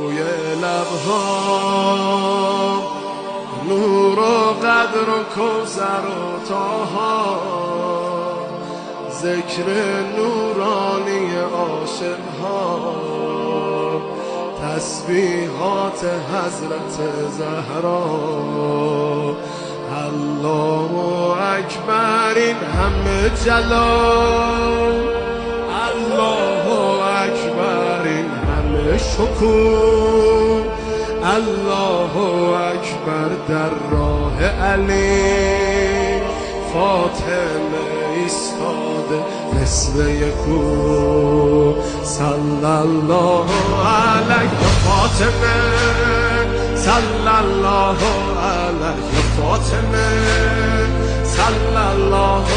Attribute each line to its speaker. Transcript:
Speaker 1: روی لبها نور و قدر و کوثر و طاها، ذکر نورانی عاشقها، تسبیحات حضرت زهرا. الله اکبر این همه جلال، الله اکبر این همه شکوه، الله اکبر در راه علی فاطمه ایستاده نسبه کو. صلی الله علیه فاطمه، صلی الله علیه فاطمه، صلی الله